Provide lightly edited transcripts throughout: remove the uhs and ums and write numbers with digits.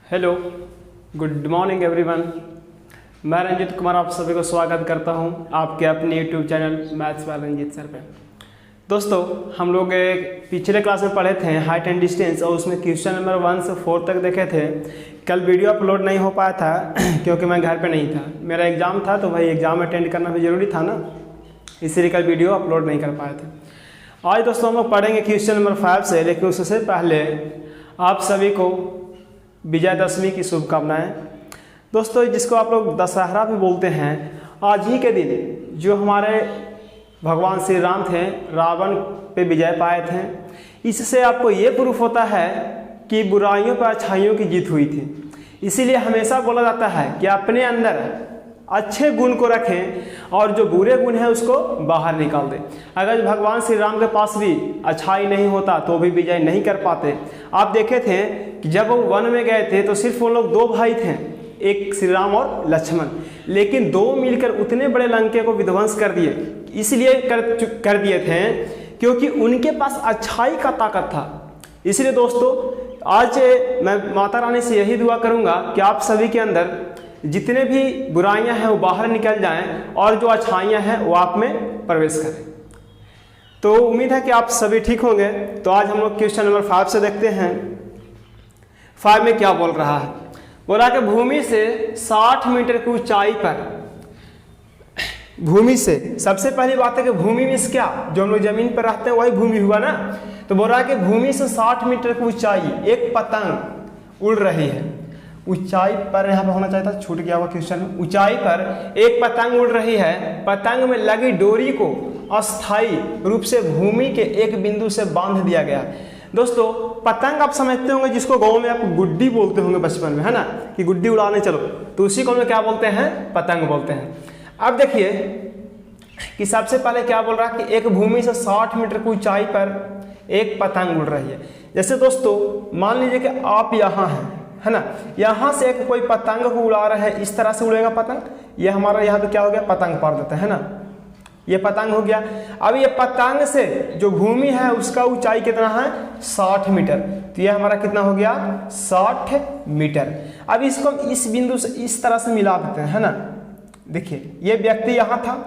Hello, good morning everyone. मैं रंजीत कुमार आप सभी को स्वागत करता हूं आपके अपने YouTube channel maths by Ranjit sir पे। दोस्तों, हम लोग पिछले क्लास में पढ़े थे हाइट एंड डिस्टेंस और उसमें क्वेश्चन नंबर 1 से 4 तक देखे थे। कल वीडियो अपलोड नहीं हो पाया था क्योंकि मैं घर पे नहीं था, मेरा एग्ज़ाम था, तो भाई एग्ज़ाम अटेंड करना भी ज़रूरी था ना, इसीलिए कल वीडियो अपलोड नहीं कर पाए थे। आज दोस्तों हम लोग पढ़ेंगे क्वेश्चन नंबर 5 से, लेकिन उससे पहले आप सभी को विजयदशमी की शुभकामनाएं। दोस्तों, जिसको आप लोग दशहरा भी बोलते हैं, आज ही के दिन जो हमारे भगवान श्री राम थे, रावण पे विजय पाए थे। इससे आपको ये प्रूफ होता है कि बुराइयों पर अच्छाइयों की जीत हुई थी। इसीलिए हमेशा बोला जाता है कि अपने अंदर अच्छे गुण को रखें और जो बुरे गुण है उसको बाहर निकाल दें। अगर भगवान श्री राम के पास भी अच्छाई नहीं होता तो भी विजय नहीं कर पाते। आप देखे थे कि जब वो वन में गए थे तो सिर्फ वो लोग 2 भाई थे, एक श्री राम और लक्ष्मण, लेकिन 2 मिलकर उतने बड़े लंके को विध्वंस कर दिए। इसलिए कर दिए थे क्योंकि उनके पास अच्छाई का ताकत था। इसलिए दोस्तों, आज मैं माता रानी से यही दुआ करूंगा कि आप सभी के अंदर जितने भी बुराइयां हैं वो बाहर निकल जाएं और जो अच्छाइयां हैं वो आप में प्रवेश करें। तो उम्मीद है कि आप सभी ठीक होंगे। तो आज हम लोग क्वेश्चन नंबर 5 से देखते हैं। 5 में क्या बोल रहा है? बोला कि भूमि से 60 मीटर की ऊंचाई पर, भूमि से सबसे पहली बात है कि भूमि में क्या, जो हम लोग जमीन पर रहते हैं वही भूमि हुआ ना। तो बोल रहा है कि भूमि से 60 मीटर की ऊंचाई एक पतंग उड़ रही है। ऊंचाई पर यहाँ पर होना चाहिए था, छूट गया हुआ क्वेश्चन में। ऊंचाई पर एक पतंग उड़ रही है। पतंग में लगी डोरी को अस्थायी रूप से भूमि के एक बिंदु से बांध दिया गया। दोस्तों, पतंग आप समझते होंगे, जिसको गांव में आप गुड्डी बोलते होंगे बचपन में, है ना, कि गुड्डी उड़ाने चलो, तो उसी को हम क्या बोलते हैं? पतंग बोलते हैं। अब देखिए कि सबसे पहले क्या बोल रहा है कि एक भूमि से 60 मीटर की ऊंचाई पर एक पतंग उड़ रही है। जैसे दोस्तों, मान लीजिए कि आप यहाँ हैं, है ना, यहाँ से एक कोई पतंग को उड़ा रहा है, इस तरह से उड़ेगा पतंग। ये हमारा यहाँ पे क्या हो गया? पतंग पार देते हैं ना, ये पतंग हो गया। अब ये पतंग से जो भूमि है उसका ऊंचाई कितना है? 60 मीटर। तो ये हमारा कितना हो गया? 60 मीटर। अब इसको इस बिंदु से इस तरह से मिला देते हैं, है ना। देखिए, ये व्यक्ति यहाँ था,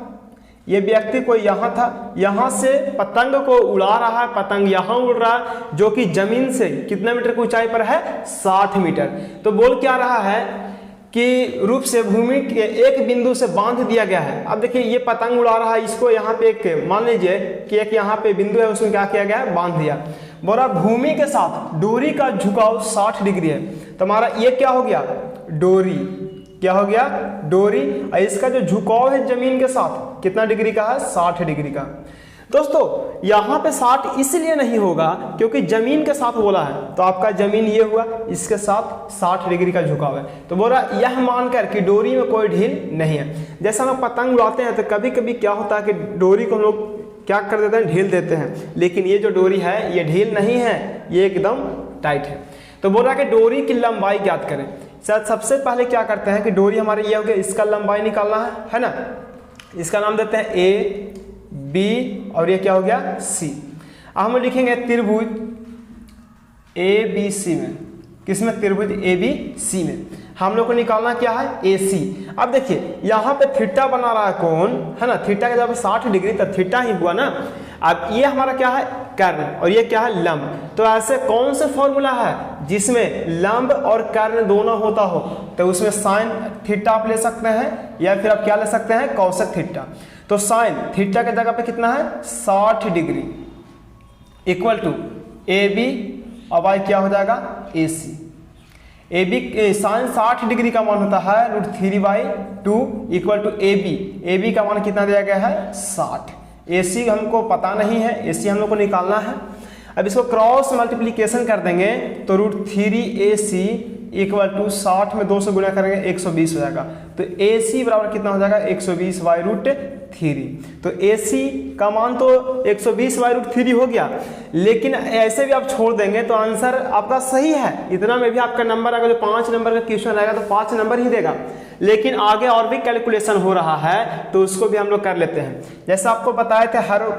ये व्यक्ति कोई यहाँ था, यहाँ से पतंग को उड़ा रहा है, पतंग यहाँ उड़ रहा है, जो कि जमीन से कितने मीटर की ऊंचाई पर है? 60 मीटर। तो बोल क्या रहा है कि रूप से भूमि के एक बिंदु से बांध दिया गया है। अब देखिए, ये पतंग उड़ा रहा है, इसको यहाँ पे एक मान लीजिए कि एक यहाँ पे बिंदु है, उसमें क्या किया गया है? बांध दिया। बोला भूमि के साथ डोरी का झुकाव 60 डिग्री है। तो हमारा ये क्या हो गया? डोरी। क्या हो गया? डोरी। और इसका जो झुकाव है जमीन के साथ कितना डिग्री का है? 60 डिग्री का। दोस्तों, यहाँ पे 60 इसलिए नहीं होगा क्योंकि जमीन के साथ बोला है, तो आपका जमीन ये हुआ, इसके साथ 60 डिग्री का झुकाव है। तो बोला यह मानकर कि डोरी में कोई ढील नहीं है। जैसा हम पतंग उड़ाते हैं तो कभी कभी क्या होता है कि डोरी को हम लोग क्या कर देते हैं? ढील देते हैं, लेकिन ये जो डोरी है ये ढील नहीं है, ये एकदम टाइट है। तो बोल रहा है कि डोरी की लंबाई ज्ञात करें। सबसे पहले क्या करते हैं कि डोरी हमारे ये हो गया, इसका लंबाई निकालना है ना। इसका नाम देते हैं ए, बी और ये क्या हो गया? सी। अब हम लिखेंगे त्रिभुज ए बी सी में। किसमें? त्रिभुज ए बी सी में हम लोग को निकालना क्या है? ए सी। अब देखिए, यहाँ पे थीटा बना रहा है कौन, है ना, थीटा के जब 60 डिग्री तो थीटा ही हुआ ना। अब ये हमारा क्या है? कर्ण, और ये क्या है? लंब। तो ऐसे कौन से फॉर्मूला है जिसमें लंब और कर्ण दोनों होता हो? तो उसमें साइन थीटा आप ले सकते हैं, या फिर आप क्या ले सकते हैं? Cosec theta. तो साइन थीटा के जगह पे कितना है? 60 degree equal to A B, और वाई क्या हो जाएगा? A C. A B sine 60 degree का मान होता है √3/2 equal to A B. A B का मान कितना दिया गया है? 60। ए सी हमको पता नहीं है, ए सी हम लोग को निकालना है। अब इसको क्रॉस मल्टीप्लीकेशन कर देंगे तो √3AC इक्वल टू 60 में 2 से गुणा करेंगे 120 हो जाएगा। तो AC बराबर कितना हो जाएगा 120/√3। तो AC का मान तो 120/√3 हो गया, लेकिन ऐसे भी आप छोड़ देंगे तो आंसर आपका सही है। इतना में भी आपका नंबर अगर जो 5 नंबर का क्वेश्चन रहेगा तो 5 नंबर ही देगा, लेकिन आगे और भी कैलकुलेशन हो रहा है तो उसको भी हम लोग कर लेते हैं। जैसे आपको बताए थे हरों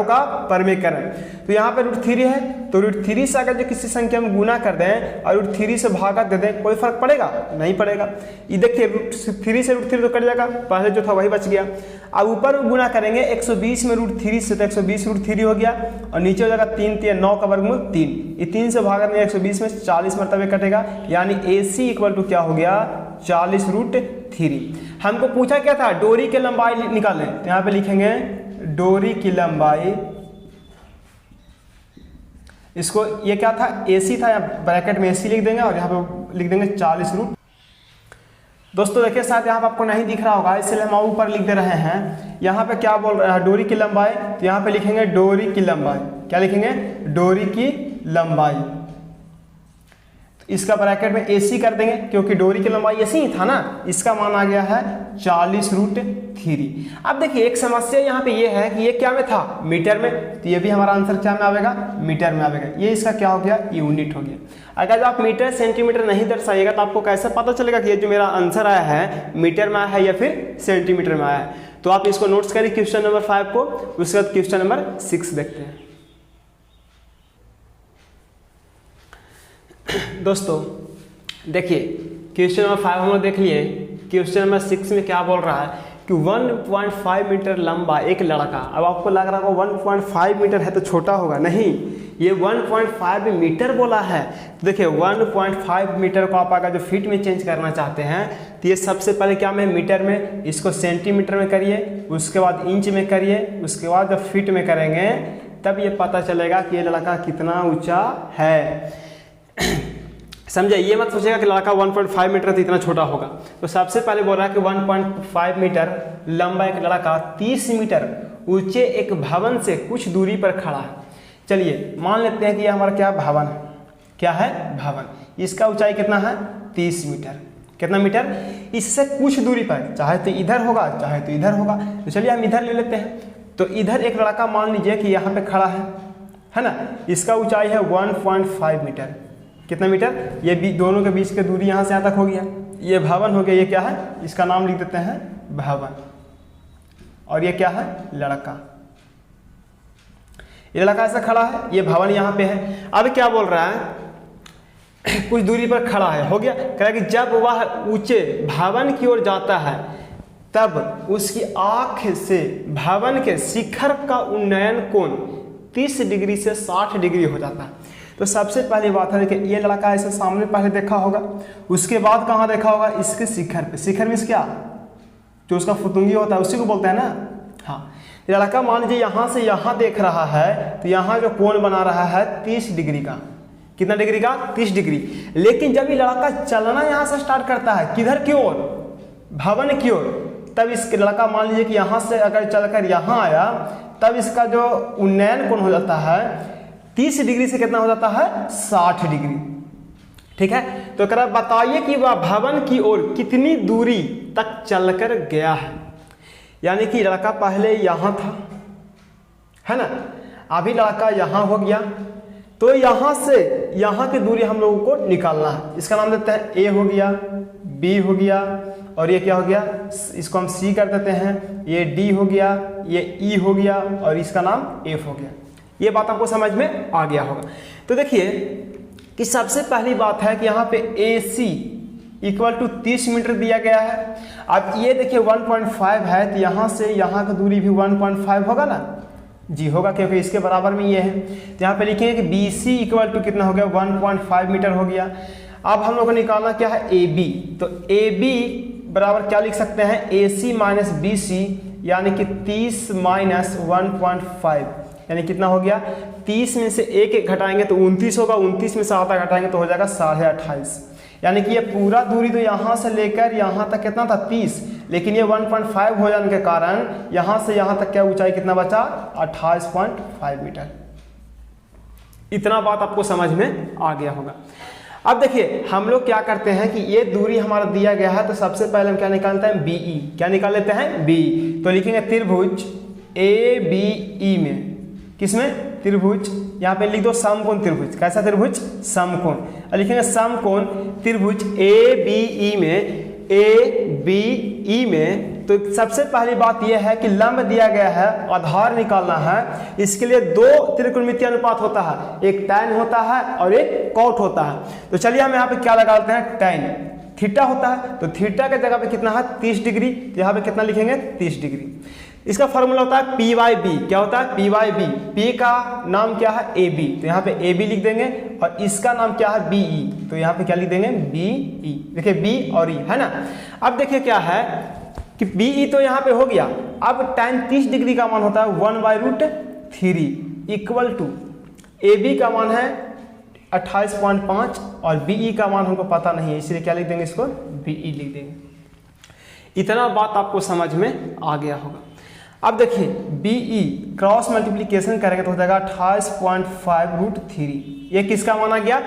का परमेकरण, तो यहाँ पे √3 है, तो √3 से अगर जो किसी संख्या में गुना कर दें और √3 से भागा दे दें, कोई फर्क पड़ेगा? नहीं पड़ेगा। ये देखिए √3 से √3 तो कट जाएगा, पहले जो था वही बच गया। अब ऊपर में गुना करेंगे 120 में √3 से, तो 120√3 हो गया, और नीचे हो जाएगा 3 3 9 का वर्गमूल 3। ये 3 से भागा देंगे 120 में 40 मरतबे कटेगा, यानी AC इक्वल टू क्या हो गया 40√3। हमको पूछा क्या था, डोरी की लंबाई निकालें, तो यहाँ पे लिखेंगे डोरी की लंबाई, इसको ये क्या था AC था, यहाँ ब्रैकेट में AC लिख देंगे और यहाँ पे लिख देंगे 40√। दोस्तों देखिए शायद यहाँ पे आपको नहीं दिख रहा होगा, इसलिए हम ऊपर लिख दे रहे हैं। यहाँ पे क्या बोल रहा है डोरी की लंबाई, तो यहाँ पे लिखेंगे डोरी की लंबाई, क्या लिखेंगे डोरी की लंबाई। इसका ब्रैकेट में AC कर देंगे क्योंकि डोरी की लंबाई ऐसी ही था ना, इसका मान आ गया है 40√3। अब देखिए एक समस्या यहाँ पे ये है कि ये क्या में था मीटर में, तो ये भी हमारा आंसर क्या में आएगा मीटर में आएगा। ये इसका क्या हो गया यूनिट हो गया। अगर आप मीटर सेंटीमीटर नहीं दर्शाइएगा तो आपको कैसे पता चलेगा कि ये जो मेरा आंसर आया है मीटर में आया है या फिर सेंटीमीटर में आया है। तो आप इसको नोट्स करिए क्वेश्चन नंबर 5 को, उसके बाद क्वेश्चन नंबर 6 देखते हैं। दोस्तों देखिए क्वेश्चन नंबर 5 हम लोग देख लिए। क्वेश्चन नंबर 6 में क्या बोल रहा है कि 1.5 मीटर लंबा एक लड़का, अब आपको लग रहा होगा 1.5 मीटर है तो छोटा होगा, नहीं, ये 1.5 मीटर बोला है। तो देखिए 1.5 मीटर को आप अगर जो फीट में चेंज करना चाहते हैं तो ये सबसे पहले क्या में मीटर में, इसको सेंटीमीटर में करिए, उसके बाद इंच में करिए, उसके बाद जब फीट में करेंगे तब ये पता चलेगा कि ये लड़का कितना ऊंचा है। समझे, ये मत सोचेगा कि लड़का 1.5 मीटर तो इतना छोटा होगा। तो सबसे पहले बोल रहा है कि 1.5 मीटर लंबा एक लड़का 30 मीटर ऊंचे एक भवन से कुछ दूरी पर खड़ा है। चलिए मान लेते हैं कि ये हमारा क्या भवन है, क्या है भवन, इसका ऊंचाई कितना है 30 मीटर। कितना मीटर, इससे कुछ दूरी पर, चाहे तो इधर होगा चाहे तो इधर होगा। तो चलिए हम इधर ले लेते हैं। तो इधर एक लड़का मान लीजिए कि यहाँ पे खड़ा है ना, इसका ऊंचाई है 1.5 मीटर। कितना मीटर, ये भी दोनों के बीच की दूरी यहाँ से यहाँ तक हो गया। ये भवन हो गया, ये क्या है, इसका नाम लिख देते हैं भवन, और ये क्या है लड़का। ये लड़का ऐसा खड़ा है, ये भवन यहाँ पे है। अब क्या बोल रहा है कुछ दूरी पर खड़ा है, हो गया। कह रहा है कि जब वह ऊंचे भवन की ओर जाता है तब उसकी आंख से भवन के शिखर का उन्नयन कोण 30 डिग्री से 60 डिग्री हो जाता है। तो सबसे पहली बात है कि ये लड़का ऐसे सामने पहले देखा होगा, उसके बाद कहाँ देखा होगा, इसके शिखर पे। शिखर मीन्स क्या, जो उसका फुतुंगी होता है उसी को बोलते हैं ना। हाँ, लड़का मान लीजिए यहाँ से यहाँ देख रहा है, तो यहाँ जो कोण बना रहा है 30 डिग्री का। कितना डिग्री का, 30 डिग्री। लेकिन जब ये लड़का चलना यहाँ से स्टार्ट करता है, किधर की ओर, भवन की ओर, तब इस लड़का मान लीजिए कि यहाँ से अगर चलकर यहाँ आया, तब इसका जो उन्नयन कोण हो जाता है 30 डिग्री से कितना हो जाता है 60 डिग्री। ठीक है, तो कह रहा बताइए कि वह भवन की ओर कितनी दूरी तक चलकर गया है। यानी कि लड़का पहले यहाँ था, है ना, अभी लड़का यहाँ हो गया, तो यहाँ से यहाँ की दूरी हम लोगों को निकालना है। इसका नाम देते हैं A हो गया, B हो गया, और ये क्या हो गया, इसको हम C कर देते हैं, ये D हो गया, ये E हो गया, और इसका नाम F हो गया। ये बात आपको समझ में आ गया होगा। तो देखिए कि सबसे पहली बात है कि यहाँ पे AC इक्वल टू 30 मीटर दिया गया है। अब ये देखिए 1.5 है, तो यहाँ से यहाँ की दूरी भी 1.5 होगा ना जी, होगा, क्योंकि इसके बराबर में ये है। तो यहाँ पे लिखेंगे कि BC इक्वल टू कितना हो गया 1.5 मीटर हो गया। अब हम लोग को निकालना क्या है AB, तो AB बराबर क्या लिख सकते हैं AC माइनस BC, यानी कि 30 माइनस 1.5, यानी कितना हो गया 30 में से एक घटाएंगे तो 29 होगा, 29 में से आधा घटाएंगे तो हो जाएगा 28.5। यानी कि ये पूरा दूरी तो यहाँ से लेकर यहाँ तक कितना था 30, लेकिन ये 1.5 हो जाने के कारण यहाँ से यहाँ तक क्या ऊंचाई कितना बचा 28.5 मीटर। इतना बात आपको समझ में आ गया होगा। अब देखिए हम लोग क्या करते हैं कि ये दूरी हमारा दिया गया है, तो सबसे पहले हम क्या निकालते हैं, BE। क्या निकाल लेते हैं, BE। तो लिखेंगे त्रिभुज ABE में, किसमें, त्रिभुज, यहाँ पे लिख दो समकोण त्रिभुज। कैसा त्रिभुज, समकोण। और लिखेंगे समकोण त्रिभुज ABE में, ABE में। तो सबसे पहली बात यह है कि लंब दिया गया है, आधार निकालना है। इसके लिए दो त्रिकोणमितीय अनुपात होता है, एक tan होता है और एक cot होता है। तो चलिए हम यहाँ पे क्या लगाते हैं, tan थीटा होता है, तो थीटा के जगह पे कितना है, 30 डिग्री। तो यहाँ पे कितना लिखेंगे, 30 डिग्री। इसका फॉर्मूला होता है P/B। क्या होता है, P/B। P का नाम क्या है, AB, तो यहाँ पे AB लिख देंगे। और इसका नाम क्या है, BE, तो यहाँ पे क्या लिख देंगे, BE। देखिए B और E है ना। अब देखिए क्या है कि BE तो यहाँ पे हो गया। अब tan 30 डिग्री का मान होता है 1/√3 इक्वल टू AB का मान है 28.5 और BE का मान हमको पता नहीं है, इसलिए क्या लिख देंगे, इसको BE लिख देंगे। इतना बात आपको समझ में आ गया होगा। अब देखिए BE क्रॉस मल्टीप्लिकेशन करेंगे तो हो जाएगा 28.5√3। ये किसका माना गया,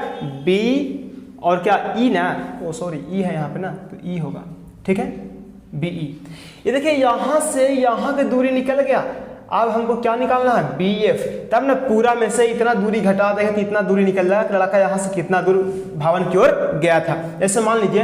B और क्या E ना, ओ सॉरी E है यहाँ पे ना, तो E होगा, ठीक है, BE। ये देखिए यहाँ से यहाँ की दूरी निकल गया। अब हमको क्या निकालना है, BF। तब ना पूरा में से इतना दूरी घटा देंगे तो इतना दूरी निकल जाएगा। लड़का यहाँ से कितना दूर भवन की ओर गया था। जैसे मान लीजिए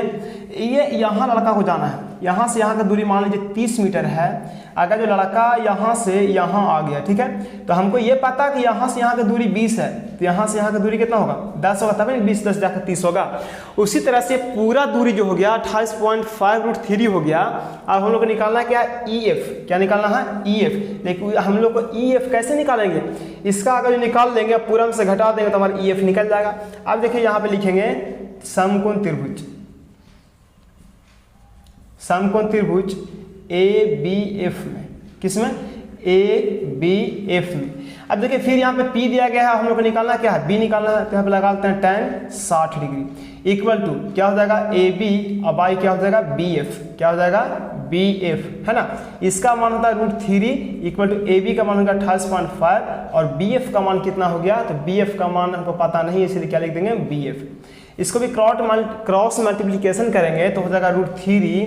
ये यहाँ लड़का को जाना है, यहाँ से यहाँ की दूरी मान लीजिए 30 मीटर है। अगर जो लड़का यहाँ से यहाँ आ गया, ठीक है, तो हमको ये पता कि यहाँ से यहाँ की दूरी 20 है, तो यहाँ से यहाँ की दूरी कितना होगा, 10 होगा, तभी 20 10 जाकर 30 होगा। उसी तरह से पूरा दूरी जो हो गया 28.5√3 हो गया। अब हम लोग को निकालना है क्या, EF। क्या निकालना है, EF। देखिए हम लोग को EF कैसे निकालेंगे, इसका अगर निकाल देंगे पूरा में से घटा देंगे तो हमारा EF निकल जाएगा। अब देखिए यहाँ पे लिखेंगे समकोण त्रिभुज, समकोण त्रिभुज ABF में, किसमें, ABF में। अब देखिए फिर यहाँ पे P दिया गया है, हम लोग को निकालना क्या है, B निकालना है। तो यहाँ पे लगाते हैं tan 60 डिग्री इक्वल टू क्या हो जाएगा, AB और बाई क्या हो जाएगा, BF। क्या हो जाएगा, BF है ना। इसका मान होता है √3 इक्वल टू AB का मान होगा 28.5 और BF का मान कितना हो गया, तो BF का मान हमको पता नहीं, इसलिए क्या लिख देंगे, BF। इसको भी क्रॉस मल्टीप्लिकेशन करेंगे तो हो जाएगा √3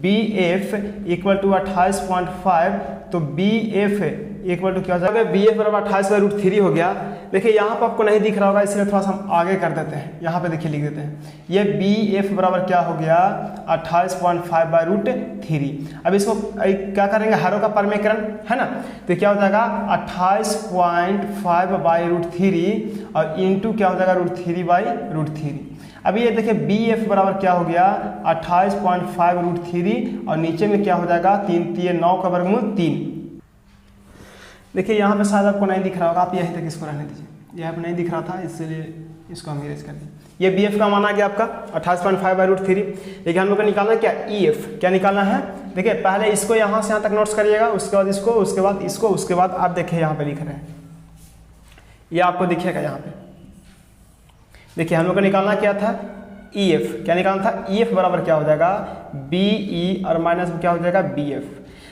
BF इक्वल टू 28.5। तो BF इक्वल टू क्या हो जाएगा, BF बराबर 28/√3 हो गया। देखिए यहाँ पर आपको नहीं दिख रहा होगा, इसलिए थोड़ा सा हम आगे कर देते हैं। यहाँ पे देखिए लिख देते हैं, ये BF बराबर क्या हो गया, 28.5/√3। अब इसको क्या करेंगे, हरों का परमीकरण है ना, तो क्या हो जाएगा 28.5/√3 और इंटू क्या हो जाएगा √3/√3। अब ये देखिए BF बराबर क्या हो गया 28.5√3 और नीचे में क्या हो जाएगा 3 3 9 का वर्गमूल 3। देखिए यहाँ पे शायद आपको नहीं दिख रहा होगा, आप यहीं तक इसको रहने दीजिए, यहाँ पे नहीं दिख रहा था इसलिए इसको हम इरेज कर दें। ये BF का मान आ गया आपका 28.5/√3। देखिए हम लोग को निकालना क्या, EF। क्या निकालना है, देखिए पहले इसको यहाँ से यहाँ तक नोट्स करिएगा, उसके बाद इसको, उसके बाद इसको, उसके बाद आप देखिए यहाँ पे लिख रहे हैं, ये आपको दिखेगा यहाँ पे। देखिए हम लोग को निकालना क्या था, EF। क्या निकालना था, EF बराबर क्या हो जाएगा, BE और माइनस क्या हो जाएगा, BF।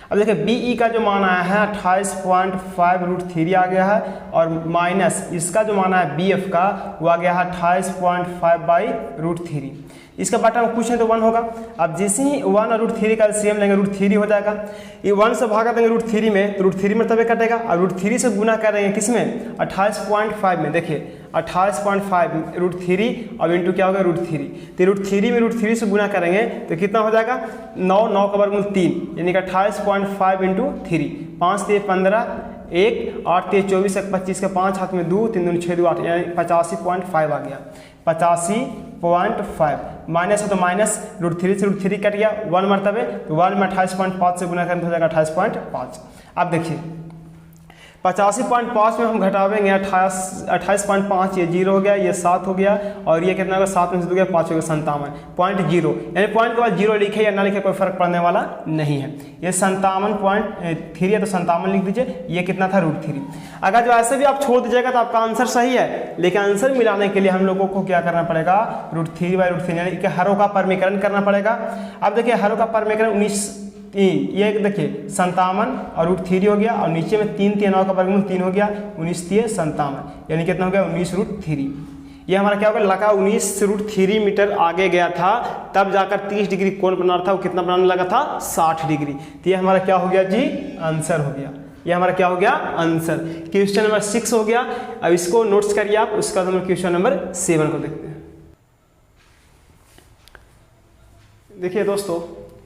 अब देखिए BE का जो मान आया है 28.5√3 आ गया है और माइनस इसका जो मान है BF का वो आ गया है 28.5/√3। इसका बटा में कुछ नहीं तो 1 होगा। अब जैसे ही 1 और √3 का एलसीएम लेंगे √3 हो जाएगा। ये 1 से भागा देंगे √3 में, तो √3 में तभी कटेगा और √3 से गुना करेंगे किसमें, 28.5 में। देखिए 28.5 √3 और इंटू क्या होगा √3, तो √3 में √3 से गुना करेंगे तो कितना हो जाएगा 9 9 का वर्गमूल 3 यानी कि 28.5 इंटू 3, 5 3 15 1 8 3 24 1 25 का 5 हाथ में 2 3 2 6 2 8 यानी 85.5 आ गया। 85.5 माइनस है तो माइनस √3 से √3 कट गया 1 मरतबे, तो 1 में 28.5 से गुना करें तो हो जाएगा 28.5। अब देखिए 85.5 में हम घटावेंगे 28.5, ये 0 हो गया, ये 7 हो गया और ये कितना होगा 7 में से 2 गया 5 हो गया 57.0 यानी पॉइंट के बाद 0 लिखे या ना लिखे कोई फर्क पड़ने वाला नहीं है। ये 57.3 है तो 57 लिख दीजिए, ये कितना था √3। अगर जो ऐसे भी आप छोड़ दीजिएगा तो आपका आंसर सही है, लेकिन आंसर मिलाने के लिए हम लोगों को क्या करना पड़ेगा, √3/√3 यानी कि हरों का परमीकरण करना पड़ेगा। अब देखिए हरों का परमीकरण 19 ये देखिए 57 और √3 हो गया और नीचे में 3 3 9 का वर्गमूल 3 हो गया 19 3 57 यानी कितना हो गया 19 √3। ये हमारा क्या होगा, लगा 19√3 मीटर आगे गया था, तब जाकर 30 डिग्री कोण बना रहा था, वो कितना बनाने लगा था, 60 डिग्री। तो ये हमारा क्या हो गया जी, आंसर हो गया। ये हमारा क्या हो गया, आंसर। क्वेश्चन नंबर 6 हो गया। अब इसको नोट्स करिए आप, उसका हम क्वेश्चन नंबर 7 को देखते हैं। देखिए दोस्तों,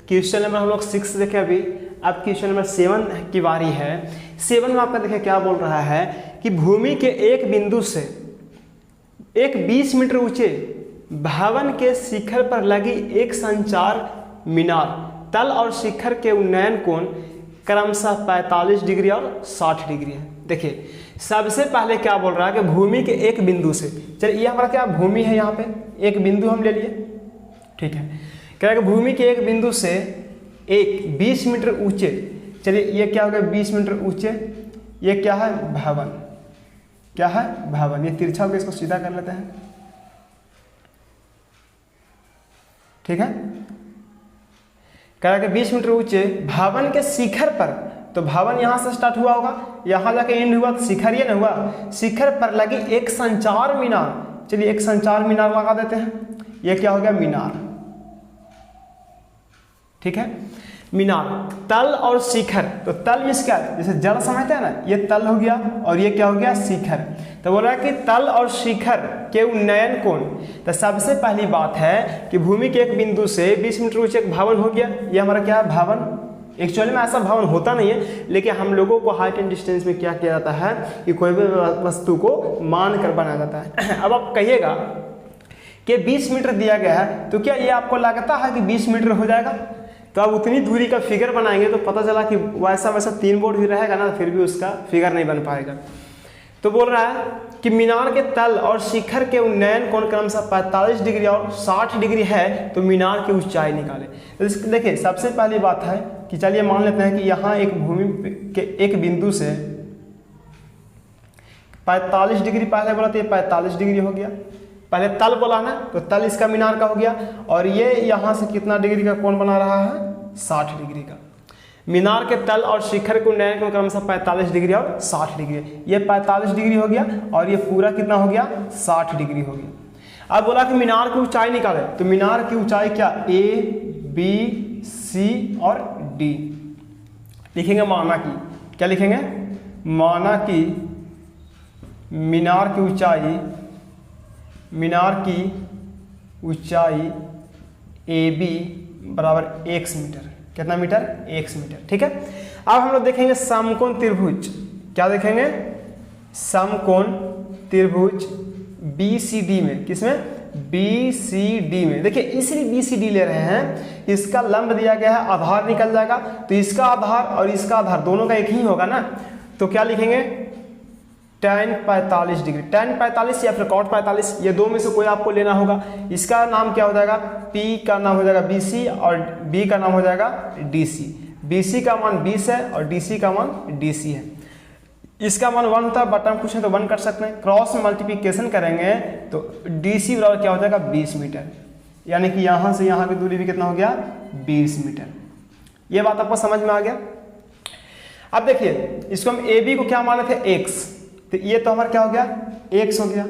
क्वेश्चन नंबर हम लोग 6 देखे अभी। अब क्वेश्चन नंबर 7 की बारी है। 7 में आपका देखिए क्या बोल रहा है कि भूमि के एक बिंदु से एक 20 मीटर ऊंचे भवन के शिखर पर लगी एक संचार मीनार तल और शिखर के उन्नयन कोण क्रमशः 45 डिग्री और 60 डिग्री है। देखिए सबसे पहले क्या बोल रहा है कि भूमि के एक बिंदु से, चलिए ये हमारा क्या भूमि है, यहाँ पे एक बिंदु हम ले लिए, ठीक है। कह रहा है कि भूमि के एक बिंदु से एक 20 मीटर ऊंचे, चलिए ये क्या हो गया 20 मीटर ऊंचे, ये क्या है भवन, क्या है भवन, ये तिरछा हो गया, इसको सीधा कर लेते हैं, ठीक है। कह रहा है कि 20 मीटर ऊंचे भवन के शिखर पर, तो भवन यहां से स्टार्ट हुआ होगा, यहां जाके एंड हुआ, तो शिखर ये ना हुआ, शिखर पर लगी एक संचार मीनार, चलिए एक संचार मीनार लगा देते हैं, ये क्या हो गया मीनार, ठीक है। मीनार तल और शिखर, तो तल मीन्स क्या, जैसे जल समझते हैं ना, ये तल हो गया और ये क्या हो गया शिखर। तो बोल रहा है कि तल और शिखर के उन्नयन कोण, तो सबसे पहली बात है कि भूमि के एक बिंदु से 20 मीटर ऊंचे एक भवन हो गया, ये हमारा क्या है भवन। एक्चुअली में ऐसा भवन होता नहीं है, लेकिन हम लोगों को हाइट एंड डिस्टेंस में क्या किया जाता है कि कोई भी वस्तु को मान कर बनाया जाता है। अब आप कहिएगा कि 20 मीटर दिया गया है, तो क्या ये आपको लगता है कि 20 मीटर हो जाएगा? तो अब उतनी दूरी का फिगर बनाएंगे तो पता चला कि वैसा वैसा 3 बोर्ड भी रहेगा ना, फिर भी उसका फिगर नहीं बन पाएगा। तो बोल रहा है कि मीनार के तल और शिखर के उन्नयन कोण क्रमशः 45 डिग्री और 60 डिग्री है, तो मीनार की ऊंचाई निकाले। तो देखिए सबसे पहली बात है कि चलिए मान लेते हैं कि यहाँ एक भूमि के एक बिंदु से 45 डिग्री पहले बोला, तो ये 45 डिग्री हो गया, पहले तल बोला ना, तो तल इसका मीनार का हो गया, और ये यहाँ से कितना डिग्री का कोण बना रहा है, 60 डिग्री का। मीनार के तल और शिखर को उन्नयन कोण क्रमशः 45 डिग्री और 60 डिग्री, ये 45 डिग्री हो गया और ये पूरा कितना हो गया 60 डिग्री हो गया। अब बोला कि मीनार की ऊंचाई निकाले, तो मीनार की ऊंचाई क्या, A, B, C और D लिखेंगे, माना की क्या लिखेंगे, माना की मीनार की ऊंचाई AB बराबर x मीटर, कितना मीटर, x मीटर, ठीक है। अब हम लोग देखेंगे समकोण त्रिभुज, क्या देखेंगे, समकोण त्रिभुज BCD में, किसमें, BCD में। देखिए इसलिए BCD ले रहे हैं, इसका लंब दिया गया है, आधार निकल जाएगा, तो इसका आधार और इसका आधार दोनों का एक ही होगा ना, तो क्या लिखेंगे tan 45 डिग्री, tan 45 या फिर cot 45, ये दो में से कोई आपको लेना होगा। इसका नाम क्या हो जाएगा, P का नाम हो जाएगा BC और B का नाम हो जाएगा DC। BC का मान 20 है और DC का मान DC है। इसका मान 1 होता है, बटन कुछ है तो 1 कर सकते हैं, क्रॉस मल्टीप्लिकेशन करेंगे तो DC बराबर क्या हो जाएगा 20 मीटर, यानी कि यहाँ से यहाँ की दूरी भी कितना हो गया 20 मीटर। ये बात आपको समझ में आ गया। अब देखिए इसको हम AB को क्या माने थे x, तो ये तो हमारा क्या हो गया x हो गया,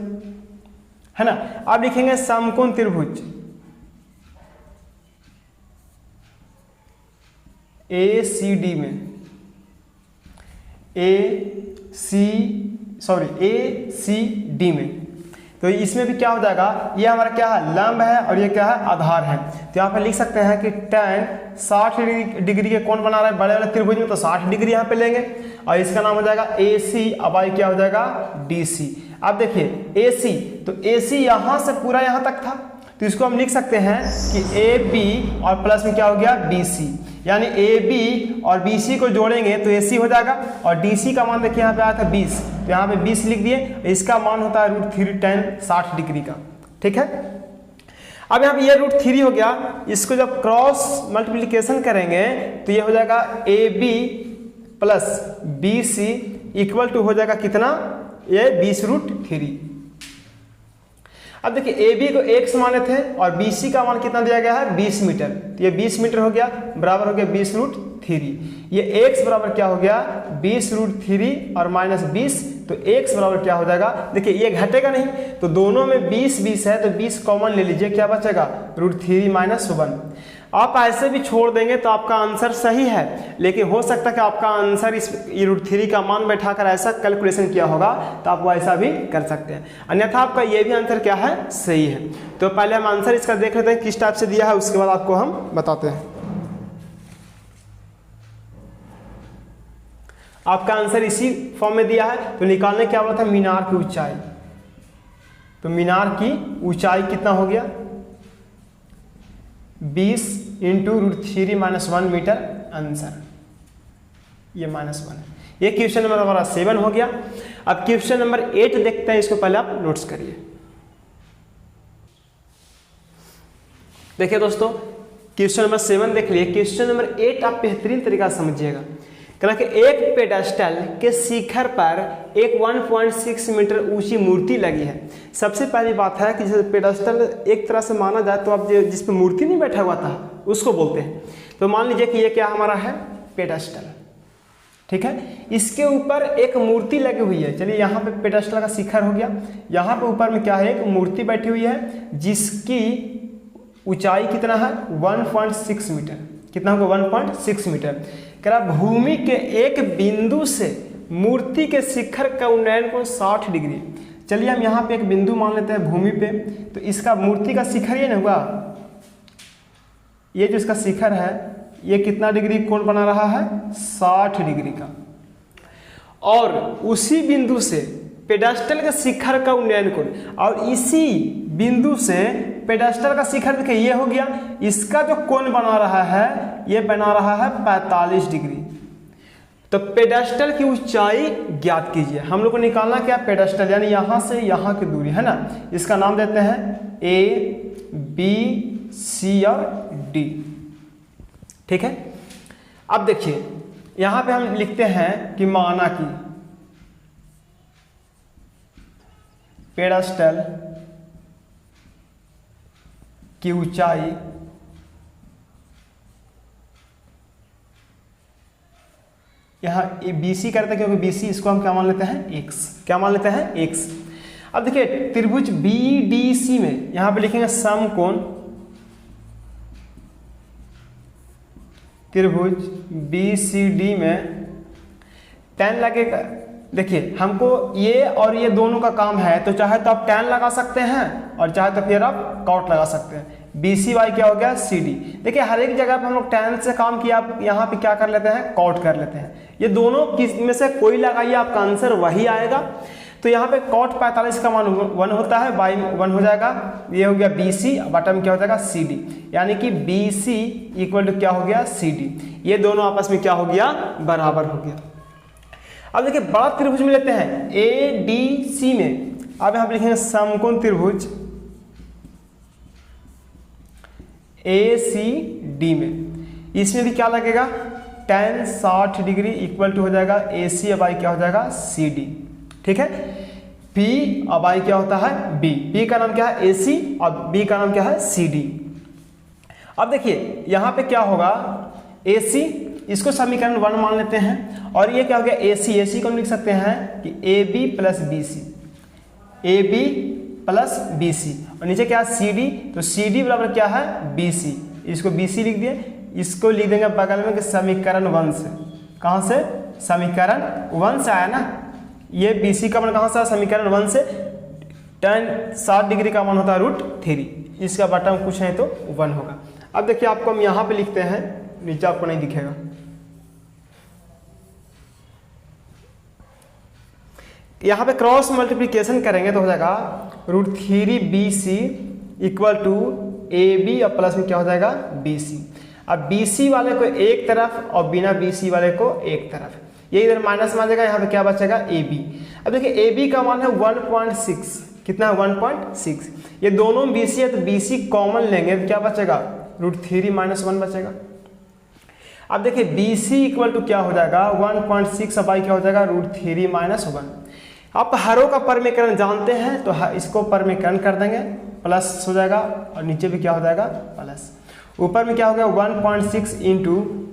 है ना। अब लिखेंगे समकोण त्रिभुज ACD में, ACD में, तो इसमें भी क्या हो जाएगा, ये हमारा क्या है लंब है और ये क्या है आधार है। तो यहाँ पे लिख सकते हैं कि tan 60 डिग्री के कोण बना रहा है बड़े वाले त्रिभुज में, तो 60 डिग्री यहाँ पे लेंगे और इसका नाम हो जाएगा AC, अब आई क्या हो जाएगा DC। अब देखिए AC, तो AC यहाँ से पूरा यहाँ तक था, तो इसको हम लिख सकते हैं कि AB और प्लस में क्या हो गया BC, यानी AB और BC को जोड़ेंगे तो AC हो जाएगा, और DC का मान देखिए यहाँ पे आया था 20, तो यहाँ पे 20 लिख दिए, इसका मान होता है √3 tan 60 डिग्री का, ठीक है। अब यहाँ पे ये √3 हो गया, इसको जब क्रॉस मल्टीप्लिकेशन करेंगे तो ये हो जाएगा AB plus BC equal to हो जाएगा कितना, ये 20√3। अब देखिए AB को x माने थे और BC का मान कितना दिया गया है 20 मीटर, तो ये 20 मीटर हो गया, बराबर हो गया 20√3। ये x बराबर क्या हो गया 20√3 और -20, तो x बराबर क्या हो जाएगा, देखिए ये घटेगा नहीं, तो दोनों में 20 है, तो 20 कॉमन ले लीजिए, क्या बचेगा √3 - 1। आप ऐसे भी छोड़ देंगे तो आपका आंसर सही है, लेकिन हो सकता है कि आपका आंसर इस √3 का मान बैठाकर ऐसा कैलकुलेशन किया होगा, तो आप ऐसा भी कर सकते हैं, अन्यथा आपका ये भी आंसर क्या है, सही है। तो पहले हम आंसर इसका देख लेते हैं किस टाइप से दिया है, उसके बाद आपको हम बताते हैं। आपका आंसर इसी फॉर्म में दिया है, तो निकालने क्या बोला था, मीनार की ऊंचाई। तो मीनार की ऊंचाई कितना हो गया, 20 × √3 - 1 मीटर, आंसर ये -1। ये क्वेश्चन नंबर हमारा 7 हो गया। अब क्वेश्चन नंबर 8 देखते हैं, इसको पहले आप नोट्स करिए। देखिए दोस्तों, क्वेश्चन नंबर 7 देख लिए, क्वेश्चन नंबर 8 आप बेहतरीन तरीका से समझिएगा। कहना कि एक पेडेस्टल के शिखर पर एक 1.6 मीटर ऊंची मूर्ति लगी है। सबसे पहली बात है कि जैसे पेडेस्टल एक तरह से माना जाए तो आप जिस पे मूर्ति नहीं बैठा हुआ था उसको बोलते हैं। तो मान लीजिए कि ये क्या हमारा है, पेडेस्टल, ठीक है, इसके ऊपर एक मूर्ति लगी हुई है। चलिए यहाँ पे पेडेस्टल का शिखर हो गया, यहाँ पे ऊपर में क्या है, एक मूर्ति बैठी हुई है जिसकी ऊंचाई कितना है, 1.6 मीटर। कितना होगा, 1.6 मीटर। कह रहा भूमि के एक बिंदु से मूर्ति के शिखर का उन्नयन कोण 60 डिग्री। चलिए हम यहाँ पे एक बिंदु मान लेते हैं भूमि पे, तो इसका मूर्ति का शिखर ये ना हुआ, ये जो इसका शिखर है ये कितना डिग्री कोण बना रहा है, 60 डिग्री का। और उसी बिंदु से पेडेस्टल के शिखर का उन्नयन कोण, और इसी बिंदु से पेडेस्टल का शिखर देखिए ये हो गया, इसका जो कोण बना रहा है ये बना रहा है 45 डिग्री। तो पेडेस्टल की ऊंचाई ज्ञात कीजिए। हम लोग को निकालना क्या, पेडेस्टल यानी यहां से यहां की दूरी है ना, इसका नाम देते हैं A, B, C और D, ठीक है। अब देखिए यहां पे हम लिखते हैं कि माना कि पेडेस्टल की ऊंचाई यहाँ BC करते हैं, क्योंकि BC इसको हम क्या मान लेते हैं, x। क्या मान लेते हैं, x। अब देखिए त्रिभुज BDC में यहाँ पे लिखेंगे समकोण त्रिभुज BCD में tan लगेगा। देखिए हमको ये और ये दोनों का काम है, तो चाहे तो आप tan लगा सकते हैं और चाहे तो फिर आप cot लगा सकते हैं। BCY क्या हो गया, CD। देखिए हर एक जगह पे हम लोग tan से काम किया, आप यहाँ पे क्या कर लेते हैं, cot कर लेते हैं। ये दोनों किस में से कोई लगाइए, आपका आंसर वही आएगा। तो यहाँ पे cot 45 का मान 1 होता है, बाई 1 हो जाएगा, ये हो गया BC, बटन क्या हो जाएगा, CD, यानी कि BC = क्या हो गया, CD। ये दोनों आपस में क्या हो गया, बराबर हो गया। अब देखिए बड़ा त्रिभुज में लेते हैं ADC में, अब यहाँ पे लिखेंगे समकोण त्रिभुज ACD में, इसमें भी क्या लगेगा, tan 60 डिग्री = हो जाएगा AC अब I क्या हो जाएगा, CD, ठीक है। P अब I क्या होता है, B। P का नाम क्या है, AC, और B का नाम क्या है, CD। अब देखिए यहाँ पे क्या होगा, AC, इसको समीकरण 1 मान लेते हैं, और ये क्या हो गया, AC को लिख सकते हैं कि AB + BC, AB + BC, और नीचे क्या है, CD, तो CD बराबर क्या है, BC। इसको BC लिख दिए, इसको लिख देंगे बगल में कि समीकरण 1 से। कहाँ से, समीकरण 1 से आया ना, ये BC का मान कहाँ से, समीकरण 1 से। tan 60 डिग्री का मान होता है √3, इसका बटन कुछ है तो 1 होगा। अब देखिए आपको हम यहाँ पे लिखते हैं, नीचे आपको नहीं दिखेगा, यहाँ पे क्रॉस मल्टीप्लिकेशन करेंगे तो हो जाएगा √3BC = AB और प्लस में क्या हो जाएगा, BC। अब BC वाले को एक तरफ और बिना BC वाले को एक तरफ, ये इधर माइनस में आ जाएगा, यहाँ पे क्या बचेगा, AB। अब देखिए AB का मान है 1.6, कितना है, 1.6। ये दोनों BC है तो BC कॉमन लेंगे तो क्या बचेगा, √3 - 1 बचेगा। अब देखिए BC = क्या हो जाएगा, 1.6 अब I क्या हो जाएगा, √3 - 1। आप हरों का परमीकरण जानते हैं तो इसको परमीकरण कर देंगे, प्लस हो जाएगा, और नीचे भी क्या हो जाएगा, प्लस। ऊपर में क्या हो गया, 1.6 ×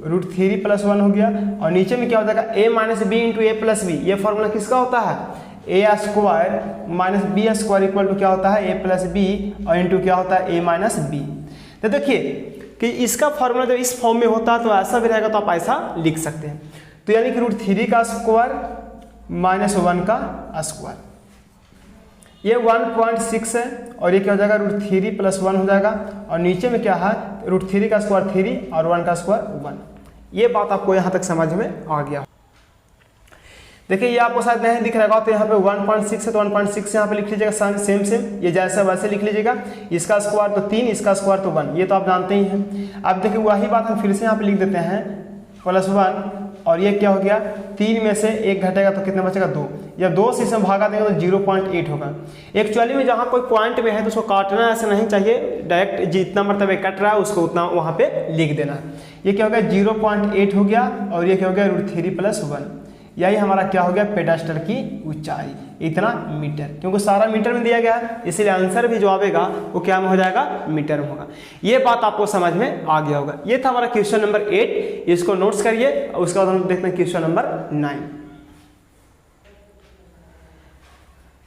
√3 + 1 हो गया, और नीचे में क्या हो जाएगा, A - B × A + B। ये फॉर्मूला किसका होता है, A square minus B square equal to क्या होता है, ए प्लस बी और इंटू क्या होता है, ए माइनस बी। तो देखिए कि इसका फॉर्मूला जब इस फॉर्म में होता है तो ऐसा भी रहेगा, तो आप ऐसा लिख सकते हैं। तो यानी कि √3 का स्क्वायर माइनस 1 का स्क्वायर, ये 1.6 है और ये क्या हो जाएगा, √3 प्लस 1 हो जाएगा, और नीचे में क्या है, √3 का स्क्वायर 3 और 1 का स्क्वायर 1। ये बात आपको यहाँ तक समझ में आ गया। देखिए ये आपको शायद नहीं दिख रहा, तो यहाँ पे 1.6 है तो 1.6 यहाँ पे लिख लीजिएगा, सेम ये जैसा वैसे लिख लीजिएगा। इसका स्क्वायर तो 3, इसका स्क्वायर तो 1, ये तो आप जानते ही हैं। अब देखिए वही बात हम फिर से यहाँ पे लिख देते हैं, +1 और ये क्या हो गया, 3 में से 1 घटेगा तो कितना बचेगा, 2। जब 2 से इसमें भागा देंगे तो 0.8 होगा। एक्चुअली में जहाँ कोई पॉइंट में है तो उसको काटना ऐसा नहीं चाहिए, डायरेक्ट जितना मरतबा कट रहा है उसको उतना वहाँ पे लिख देना। ये क्या हो गया, 0.8 हो गया, और ये क्या हो गया, √3 प्लस 1। यही हमारा क्या हो गया, पेडास्टल की ऊंचाई, इतना मीटर, क्योंकि सारा मीटर में दिया गया है, इसलिए आंसर भी जो आएगा वो क्या में हो जाएगा, मीटर में होगा। ये बात आपको समझ में आ गया होगा। ये था हमारा क्वेश्चन नंबर 8, इसको नोट्स करिए। उसके बाद हम देखते हैं क्वेश्चन नंबर 9।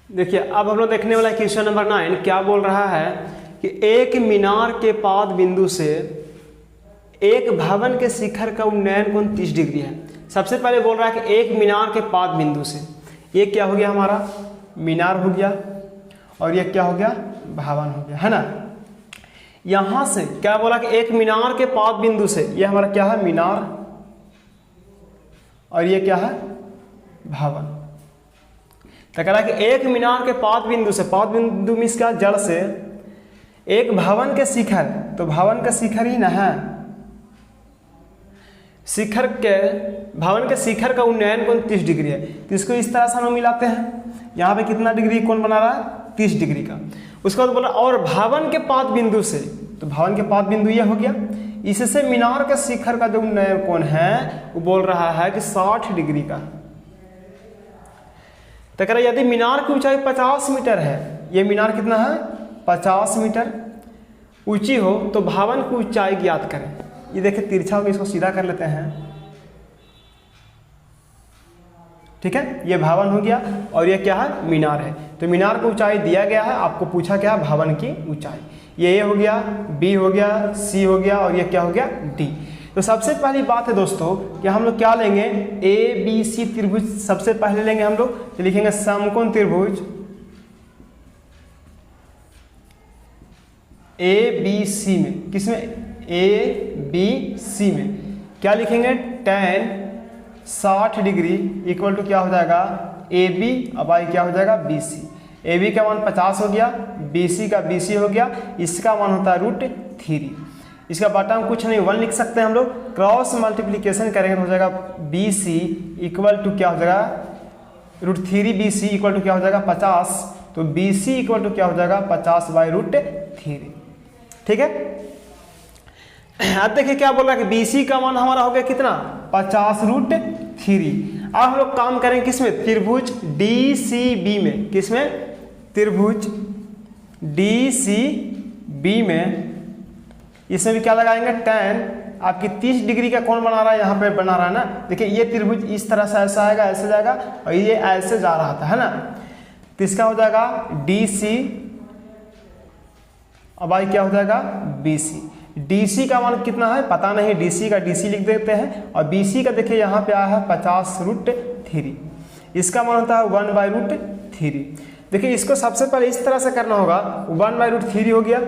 देखिए अब हम लोग देखने वाला क्वेश्चन नंबर 9 क्या बोल रहा है कि एक मीनार के पाद बिंदु से एक भवन के शिखर का उन्नयन कोण 30 डिग्री है। सबसे पहले बोल रहा है कि एक मीनार के पाद बिंदु से, ये क्या हो गया, हमारा मीनार हो गया, और ये क्या हो गया, भवन हो गया, है ना। यहां से क्या बोला कि एक मीनार के पाद बिंदु से, ये हमारा क्या है, मीनार, और ये क्या है, भवन। तो कह रहा है कि एक मीनार के पाद बिंदु से, पाद बिंदु मीन्स क्या, जड़ से, एक भवन के शिखर, तो भवन का शिखर ही ना है, शिखर के, भवन के शिखर का उन्नयन कोण 30 डिग्री है। तो इसको इस तरह से हम मिलाते हैं, यहाँ पे कितना डिग्री कोण बना रहा है, 30 डिग्री का। उसके बाद बोला और भवन के पाद बिंदु से, तो भवन के पाद बिंदु ये हो गया, इससे मीनार के शिखर का जो उन्नयन कोण है वो बोल रहा है कि 60 डिग्री का। तो कह रहा यदि मीनार की ऊंचाई 50 मीटर है, ये मीनार कितना है, 50 मीटर ऊंची हो, तो भवन की ऊंचाई ज्ञात करें। ये देखिए तिरछा होकर इसको सीधा कर लेते हैं, ठीक है, ये भवन हो गया, और ये क्या है, मीनार है। तो मीनार की ऊंचाई दिया गया है, आपको पूछा क्या, भवन की ऊंचाई। ये ए हो गया, बी हो गया, सी हो गया, और ये क्या हो गया, डी। तो सबसे पहली बात है दोस्तों कि हम लोग क्या लेंगे, ए बी सी त्रिभुज सबसे पहले लेंगे हम लोग, तो लिखेंगे समकोण त्रिभुज ए बी सी में, किसमें, ए बी सी में क्या लिखेंगे, tan 60 डिग्री इक्वल टू क्या हो जाएगा, ए बी, अब आई क्या हो जाएगा, बी सी। ए बी का मान 50 हो गया, बी सी का बी सी हो गया, इसका मान होता है √3। इसका बटा में कुछ नहीं, 1 लिख सकते हैं हम लोग, क्रॉस मल्टीप्लीकेशन करेंगे तो हो जाएगा बी सी इक्वल टू क्या हो जाएगा, √3 बी सी इक्वल टू क्या हो जाएगा, 50। तो बी सी इक्वल टू क्या हो जाएगा, 50/√3, ठीक है। अब देखिए क्या बोल रहा है कि BC का मान हमारा हो गया कितना, 50√3। अब हम लोग काम करें किसमें, त्रिभुज DCB में, किसमें, त्रिभुज DCB में, इसमें भी क्या लगाएंगे, tan आपकी 30 डिग्री का कोण बना रहा है, यहाँ पे बना रहा है ना। देखिए ये त्रिभुज इस तरह से ऐसा आएगा, ऐसे जाएगा, और ये ऐसे जा रहा था, है ना। तो इसका हो जाएगा DC, अब आई क्या हो जाएगा, BC। DC का मान कितना है पता नहीं, DC का DC लिख देते हैं, और BC का देखिए यहाँ पे आया है 50√3, इसका मान होता है 1/√3। देखिए इसको सबसे पहले इस तरह से करना होगा, 1/√3 हो गया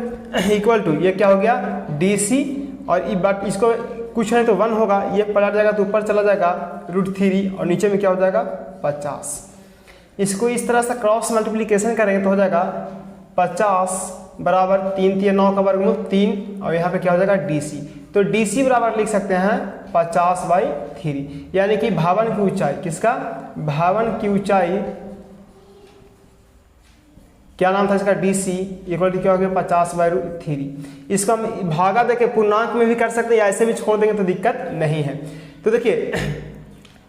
इक्वल टू ये क्या हो गया, DC, और बट इसको कुछ नहीं तो 1 होगा, ये पलट जाएगा तो ऊपर चला जाएगा √3, और नीचे में क्या हो जाएगा, 50। इसको इस तरह से क्रॉस मल्टीप्लीकेशन करेंगे तो हो जाएगा 50 बराबर 3 × 9 का वर्गमूल 3, और यहाँ पे क्या हो जाएगा DC। तो DC बराबर लिख सकते हैं 50/3, यानी कि भवन की ऊंचाई, किसका, भवन की ऊंचाई, क्या नाम था इसका, DC इक्वल टू क्या हो गया, 50/3। इसको हम भागा देके पूर्णांक में भी कर सकते हैं, या ऐसे भी छोड़ देंगे तो दिक्कत नहीं है। तो देखिए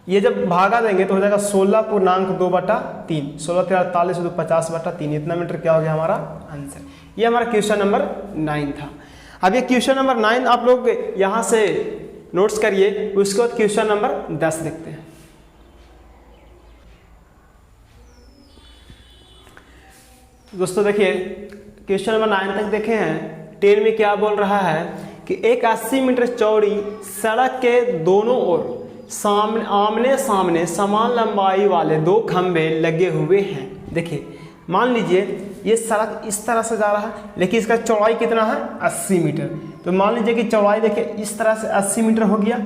ये जब भागा देंगे तो हो जाएगा 16.2/3, 16×3 = 50/3, इतना मीटर क्या हो गया हमारा आंसर। ये हमारा क्वेश्चन नंबर 9 था। अब ये क्वेश्चन नंबर 9 आप लोग यहाँ से नोट्स करिए, उसके बाद क्वेश्चन नंबर 10 देखते हैं। दोस्तों देखिए क्वेश्चन नंबर 9 तक देखे हैं। 10 में क्या बोल रहा है कि एक 80 मीटर चौड़ी सड़क के दोनों ओर आमने सामने समान लंबाई वाले 2 खंभे लगे हुए हैं। देखिए मान लीजिए ये सड़क इस तरह से जा रहा है, लेकिन इसका चौड़ाई कितना है 80 मीटर। तो मान लीजिए कि चौड़ाई देखिए इस तरह से 80 मीटर हो गया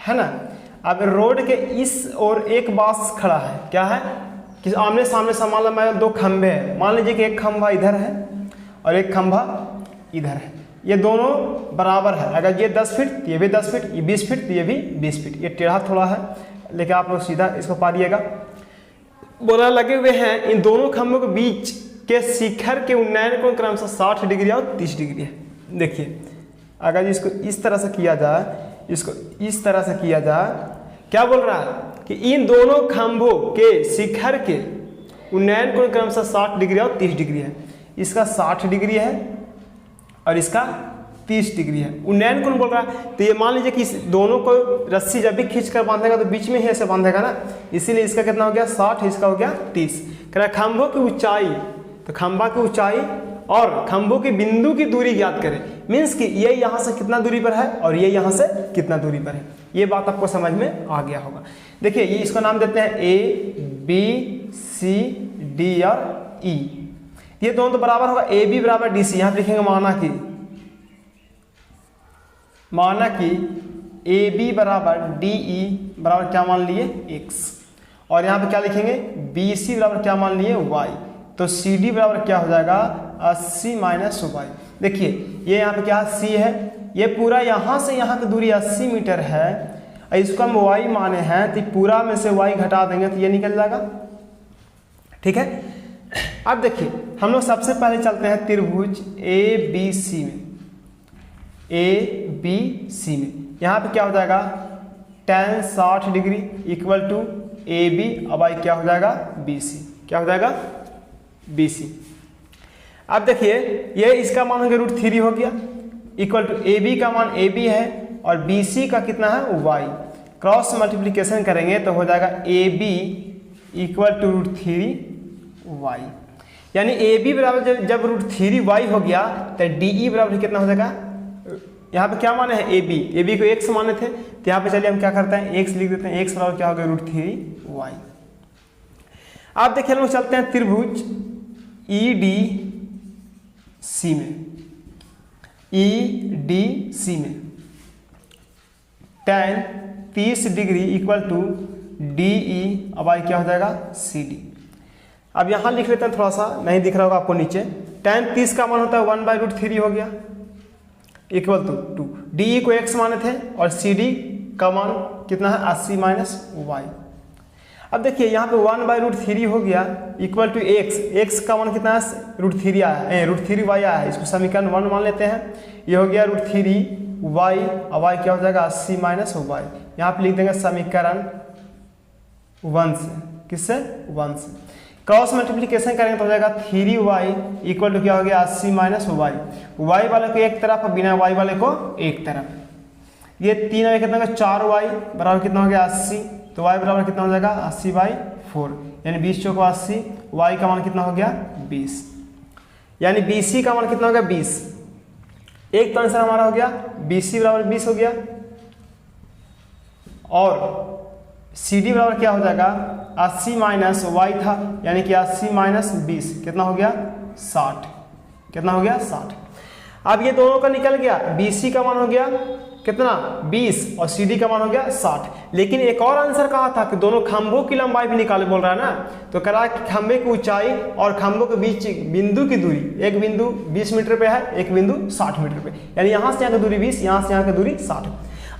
है ना। अब रोड के इस ओर एक बांस खड़ा है, क्या है कि आमने सामने समान लंबाई 2 खंभे हैं। मान लीजिए कि एक खंभा इधर है और एक खंभा इधर है, ये दोनों बराबर है। अगर ये 10 फीट तो ये भी 10 फीट, ये 20 फीट तो ये भी 20 फीट। ये टेढ़ा थोड़ा है लेकिन आप लोग सीधा इसको पारिएगा। बोला लगे हुए हैं इन दोनों खंभों के बीच के शिखर के उन्नयन कोण क्रमशः 60 डिग्री और 30 डिग्री है। देखिए अगर इसको इस तरह से किया जाए, इसको इस तरह से किया जाए, क्या बोल रहा है कि इन दोनों खंभों के शिखर के उन्नयन कोण क्रमशः 60 डिग्री और 30 डिग्री है। इसका 60 डिग्री है और इसका 30 डिग्री है। उन्नयन कोण बोल रहा है तो ये मान लीजिए कि इस दोनों को रस्सी जब भी खींच कर बांधेगा तो बीच में ही ऐसे बांधेगा ना, इसीलिए इसका कितना हो गया 60, इसका हो गया 30। कह रहा खंभों की ऊंचाई, तो खंभा की ऊंचाई और खंभों के बिंदु की दूरी ज्ञात करें। मीन्स कि ये यहाँ से कितना दूरी पर है और ये यहाँ से कितना दूरी पर है। ये बात आपको समझ में आ गया होगा। देखिए ये इसको नाम देते हैं A B C D और E। ये दोनों तो बराबर होगा, ए बी बराबर डी सी। यहाँ पे लिखेंगे माना कि ए बी बराबर डी ई बराबर क्या मान लिए x, और यहाँ पे क्या लिखेंगे बी सी बराबर क्या मान लिए y। तो सी डी बराबर क्या हो जाएगा 80 माइनस y। देखिए ये यहाँ पे क्या c है, ये पूरा यहाँ से यहाँ की दूरी 80 मीटर है, इसको हम y माने हैं तो पूरा में से y घटा देंगे तो ये निकल जाएगा। ठीक है, अब देखिए हम लोग सबसे पहले चलते हैं त्रिभुज ए बी सी में। ए बी सी में यहाँ पे क्या हो जाएगा tan 60 degree equal to A B, अब आई क्या हो जाएगा बी सी, क्या हो जाएगा बी सी। अब देखिए ये इसका मान हो गया √3 हो गया इक्वल टू ए बी का मान ए बी है और बी सी का कितना है y। क्रॉस मल्टीप्लिकेशन करेंगे तो हो जाएगा A B equal to √3y, यानी ए बी बराबर जब √3y हो गया तो डी ई बराबर कितना हो जाएगा। यहाँ पे क्या माने हैं ए बी को x माने थे, तो यहाँ पे चलिए हम क्या करते हैं x लिख देते हैं। x बराबर क्या हो गया √3y। अब देखिए हम लोग चलते हैं त्रिभुज ई डी सी में। ई डी सी में tan 30 degree equal to D E, अब आई क्या हो जाएगा सी डी। अब यहाँ लिख लेते हैं, थोड़ा सा नहीं दिख रहा होगा आपको नीचे। tan 30 का मान होता है 1/√3 हो गया इक्वल टू 2। डी ई को x माने थे और सी डी का मान कितना है 80 माइनस y। अब देखिए यहाँ पे 1/√3 हो गया इक्वल टू x का मान कितना है √3 आया है, √3y आया है, इसको समीकरण 1 मान लेते हैं। ये हो गया √3y, अब y क्या हो जाएगा 80 माइनस y। यहाँ पे लिख देंगे समीकरण 1 से, किससे 1 से। क्रॉस मल्टीप्लिकेशन करेंगे तो हो जाएगा 3y इक्वल टू क्या हो गया 80 माइनस y। y वाले को एक तरफ और बिना y वाले को एक तरफ। ये 3 और कितना होगा 4y बराबर कितना हो गया 80, तो y बराबर कितना हो जाएगा 80/4, यानी 20 चौको 80, y का मान कितना हो गया 20, यानी BC का मान कितना हो गया 20। एक तो आंसर हमारा हो गया BC बराबर 20 हो गया और CD बराबर क्या हो जाएगा 80 माइनस y था, यानी कि 80 माइनस 20 कितना हो गया 60, कितना हो गया 60। अब ये दोनों का निकल गया, BC का मान हो गया कितना 20 और CD का मान हो गया 60। लेकिन एक और आंसर कहा था कि दोनों खंभों की लंबाई भी निकाले बोल रहा है ना, तो कह रहा है कि खंभे की ऊंचाई और खंभों के बीच बिंदु की दूरी, एक बिंदु 20 मीटर पे है, एक बिंदु 60 मीटर पे, यानी यहाँ से यहाँ की दूरी 20, यहाँ से यहाँ की दूरी 60।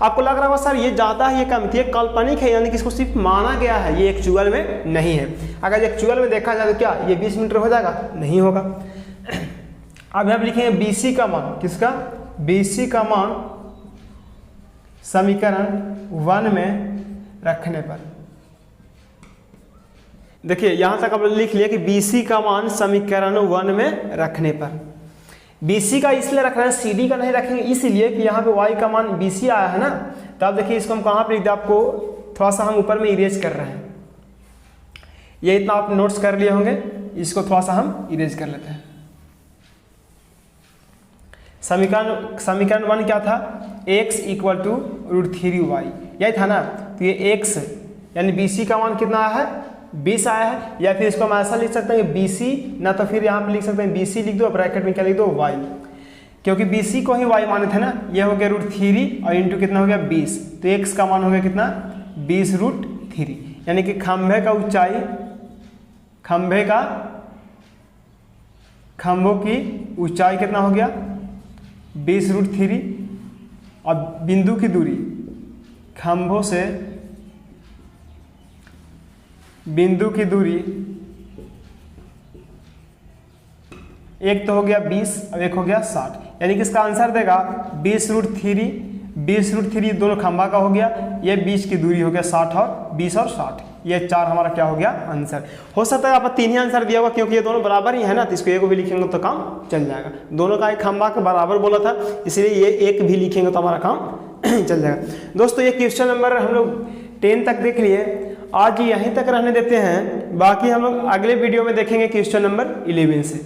आपको लग रहा होगा सर ये ज़्यादा है, ये कम थी, ये काल्पनिक है, यानी कि इसको सिर्फ माना गया है, ये एक्चुअल में नहीं है। अगर एक्चुअल में देखा जाए तो क्या ये 20 मीटर हो जाएगा, नहीं होगा। अब हम लिखेंगे BC का मान, किसका BC का मान समीकरण 1 में रखने पर। देखिए यहां तक आप लिख लिया कि BC का मान समीकरण 1 में रखने पर। BC का इसलिए रख रहे हैं, CD का नहीं रखेंगे इसलिए कि यहाँ पे y का मान BC आया है ना। तो आप देखिए इसको हम कहाँ पे लिख दिया, आपको थोड़ा सा हम ऊपर में इरेज कर रहे हैं, ये इतना आप नोट्स कर लिए होंगे। इसको थोड़ा सा हम इरेज कर लेते हैं। समीकरण 1 क्या था, x इक्वल टू √3y, यही था ना। तो ये x यानी BC का मान कितना आया है, 20 आया है। या फिर इसको हम ऐसा लिख सकते हैं BC, ना तो फिर यहाँ पे लिख सकते हैं BC लिख दो, ब्रैकेट में क्या लिख दो y, क्योंकि BC को ही y माने थे ना। ये हो गया √3 और इंटू कितना हो गया 20, तो x का मान हो गया कितना 20√3, यानी कि खंभे का ऊंचाई, खंभों की ऊंचाई कितना हो गया 20√3 और बिंदु की दूरी, खंभों से बिंदु की दूरी एक तो हो गया 20 और एक हो गया 60, यानी कि इसका आंसर देगा 20√3 दोनों खंभा का हो गया, ये बीच की दूरी हो गया 60 और 20 और 60, ये 4 हमारा क्या हो गया आंसर। हो सकता है आपको 3 ही आंसर दिया होगा, क्योंकि ये दोनों बराबर ही है ना, तो इसको एक भी लिखेंगे तो काम चल जाएगा। दोनों का एक खंभा के बराबर बोला था, इसलिए ये एक भी लिखेंगे तो हमारा काम चल जाएगा। दोस्तों ये क्वेश्चन नंबर हम लोग 10 तक देख लिए, आज यहीं तक रहने देते हैं, बाकी हम लोग अगले वीडियो में देखेंगे क्वेश्चन नंबर 11 से।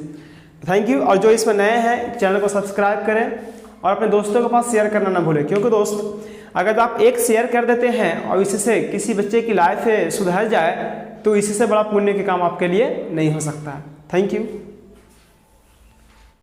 Thank you. और जो इसमें नए हैं चैनल को सब्सक्राइब करें और अपने दोस्तों के पास शेयर करना ना भूलें, क्योंकि दोस्त अगर आप एक शेयर कर देते हैं और इससे किसी बच्चे की लाइफ सुधर जाए तो इससे बड़ा पुण्य के काम आपके लिए नहीं हो सकता है। Thank you.